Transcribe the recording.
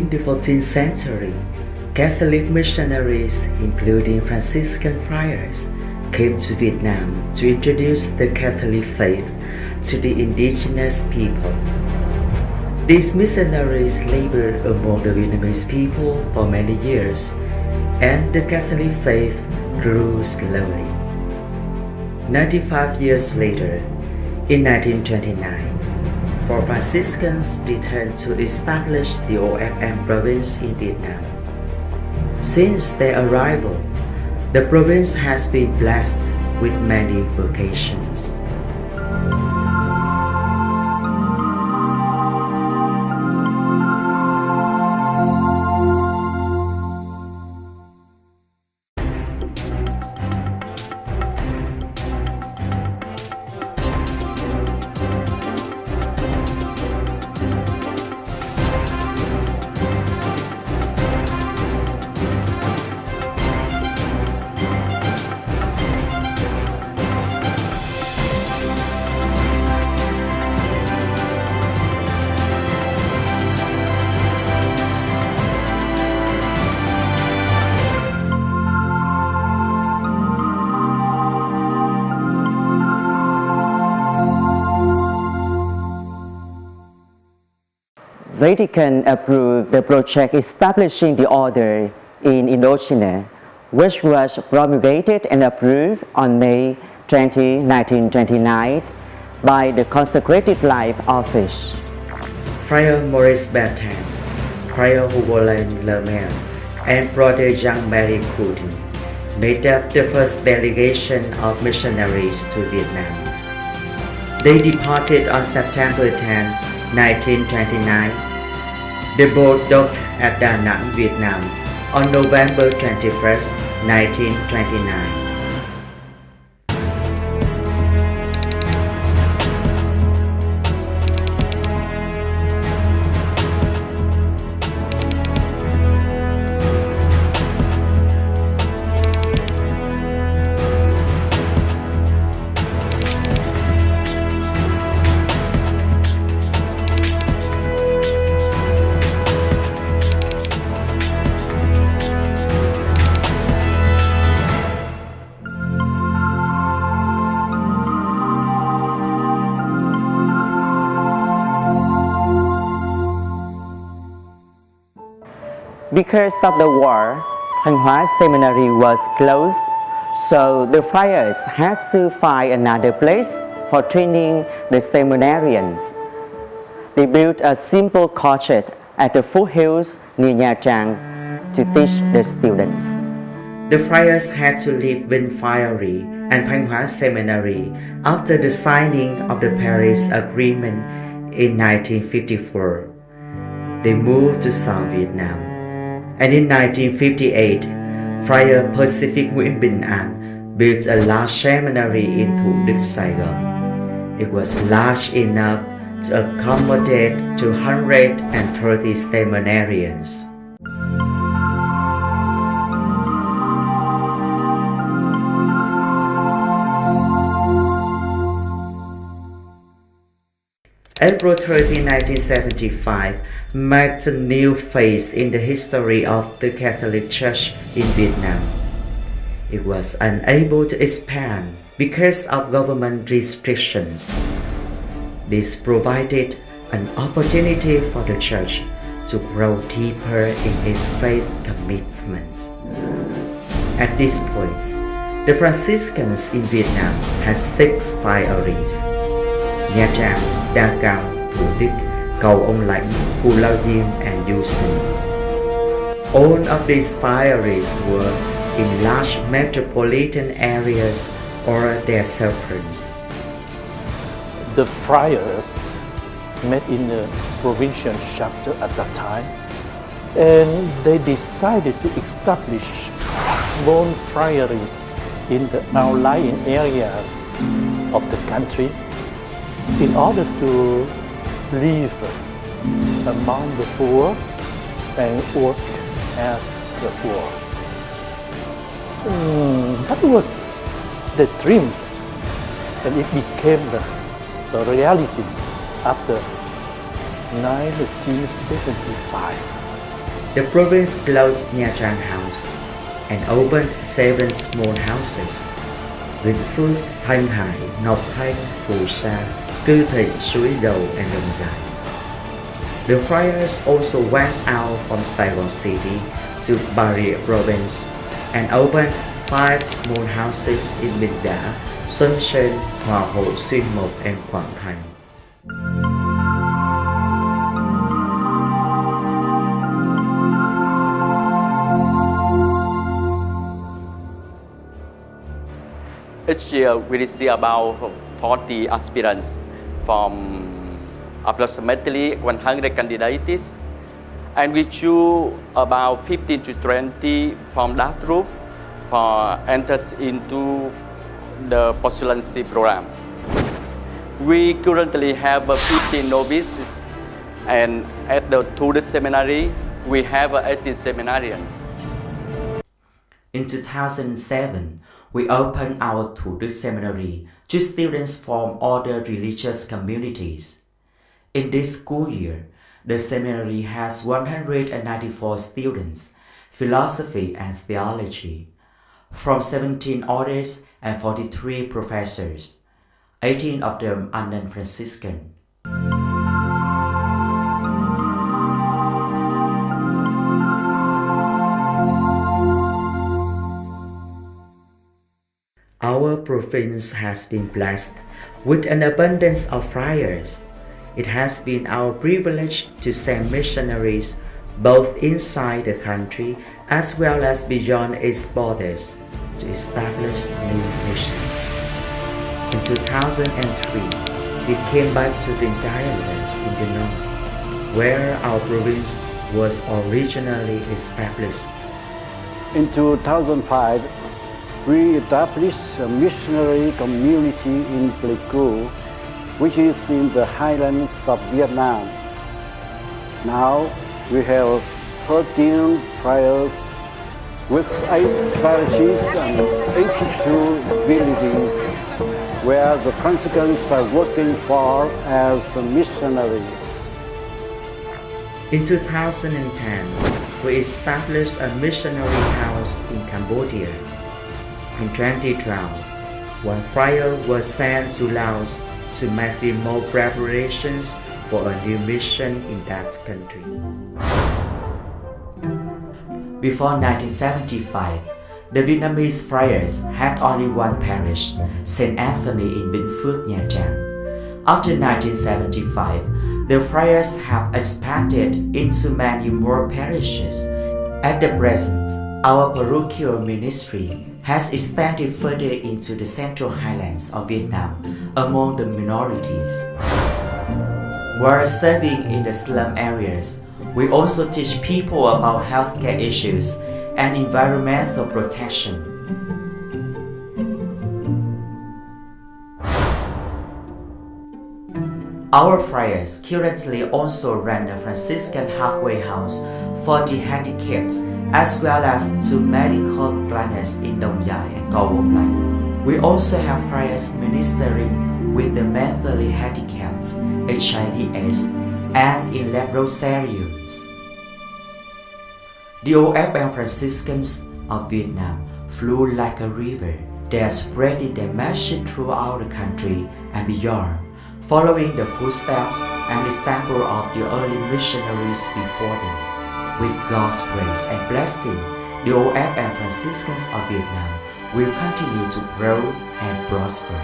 During the 14th century, Catholic missionaries, including Franciscan friars, came to Vietnam to introduce the Catholic faith to the indigenous people. These missionaries labored among the Vietnamese people for many years, and the Catholic faith grew slowly. 95 years later, in 1929, four Franciscans returned to establish the OFM province in Vietnam. Since their arrival, the province has been blessed with many vocations. Vatican approved the project establishing the order in Indochina, which was promulgated and approved on May 20, 1929 by the Consecrated Life Office. Friar Maurice Bertin, Friar Hugolan Lermel, and Brother Jean-Marie Coudin made up the first delegation of missionaries to Vietnam. They departed on September 10, 1929. The boat docked at Da Nang, Vietnam on November 21, 1929. Because of the war, Thanh Hóa Seminary was closed, so the friars had to find another place for training the seminarians. They built a simple cottage at the foothills near Nha Trang to teach the students. The friars had to leave Vinh Friary and Thanh Hóa Seminary after the signing of the Paris Agreement in 1954. They moved to South Vietnam. And in 1958, Friar Pacific Nguyễn Bình An built a large seminary in Thủ Đức, Saigon. It was large enough to accommodate 230 seminarians. April 30, 1975 marked a new phase in the history of the Catholic Church in Vietnam. It was unable to expand because of government restrictions. This provided an opportunity for the Church to grow deeper in its faith commitment. At this point, the Franciscans in Vietnam had 6 friaries: Nha Trang, Đa Cao, Thủ Đức, Cầu Ông Lãnh, Cù Lao Diêm, and Du Sinh. All of these friaries were in large metropolitan areas or their suburbs. The friars met in a provincial chapter at that time, and they decided to establish small friaries in the outlying areas of the country in order to live among the poor and work as the poor. That was the dreams, and it became the reality after 1975. The province closed Nha Trang House and opened 7 small houses: Vĩnh Phước, Thanh Hải, Ngọc Thanh, Phù Sa, Cư Thị, Suối Dầu, and Đồng Giải. The friars also went out from Saigon City to Bà Rịa province and opened 5 small houses in Bình Đã, Xuân Sơn, Hòa Hộ, Xuyên Mộc, and Quảng Thành. Each year we receive about 40 aspirants from approximately 100 candidates, and we choose about 15 to 20 from that group for enters into the postulancy program. We currently have 15 novices, and at the Tudor seminary we have 18 seminarians. In 2007, we opened our Tudor seminary to students from other religious communities. In this school year, the seminary has 194 students, philosophy and theology, from 17 orders and 43 professors. 18 of them are non-Franciscan. Our province has been blessed with an abundance of friars. It has been our privilege to send missionaries both inside the country as well as beyond its borders to establish new missions. In 2003, we came back to the diocese in the north, where our province was originally established. In 2005, we established a missionary community in Pleiku, which is in the highlands of Vietnam. Now we have 13 friars with 8 parishes and 82 villages where the Franciscans are working for as missionaries. In 2010, we established a missionary house in Cambodia. In 2012, one friar was sent to Laos to make remote preparations for a new mission in that country. Before 1975, the Vietnamese friars had only one parish, St. Anthony in Vĩnh Phước, Nha Trang. After 1975, the friars have expanded into many more parishes. At the present, our parochial ministry has extended further into the central highlands of Vietnam among the minorities. While serving in the slum areas, we also teach people about healthcare issues and environmental protection. Our friars currently also run a Franciscan halfway house for the handicapped, as well as 2 medical clinics in Dong Giai and Co Vong Lai. We also have friars ministering with the mentally handicapped, HIV/AIDS, and in leprosariums. The OFM Franciscans of Vietnam flow like a river. They are spreading their message throughout the country and beyond, following the footsteps and example of the early missionaries before them. With God's grace and blessing, the OFM Franciscans of Vietnam will continue to grow and prosper.